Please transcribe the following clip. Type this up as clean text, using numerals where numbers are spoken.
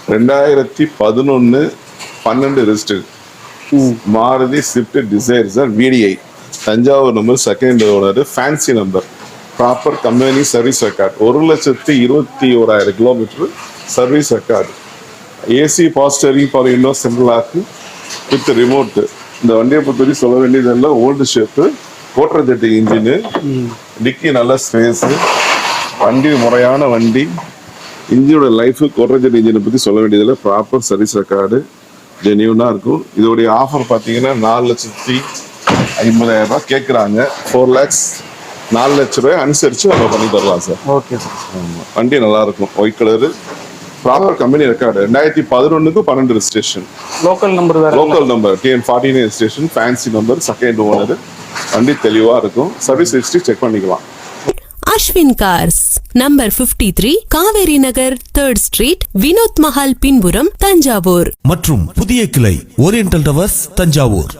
2011 12 register Maruti Swift desire sir, VDI, Thanjavur number, second owner, fancy number, proper company service record, 1,21,000 kilometre service record, AC பாஸ்டரிங் for இன்னோ central lock with remote. இந்த வண்டியை பொறுத்தவரைக்கும் சொல்ல வேண்டியதெல்லாம் old shape, quarter engine, டிக்கி நல்ல space, வண்டி முறையான வண்டி, இன்ஜினோட லைஃபு, கோட்டர் இன்ஜினை பற்றி சொல்ல வேண்டியதில்லை, ப்ராப்பர் சர்வீஸ் ரெக்கார்டு ஜென்யூனாக இருக்கும். இதோடைய ஆஃபர் பார்த்தீங்கன்னா 4,50,000 கேட்குறாங்க. 4 lakhs 4 லட்ச ரூபாய் அனுசரித்து நம்ம பண்ணி தரலாம் சார். Okay sir. வண்டி நல்லா இருக்கும், white colour, proper company record, 2011 12 registration, local number வேற, local number, TN49 registration, fancy number, second owner, வண்டி தெளிவாக இருக்கும். சர்வீஸ் ஹிஸ்ட்ரி செக் பண்ணிக்கலாம். Ashwin cars, number 53, Kaveri Nagar, 3rd street, Vinod Mahal பின்புறம், தஞ்சாவூர். மற்றும் புதிய கிளை ஓரியண்டல் டவர்ஸ், தஞ்சாவூர்.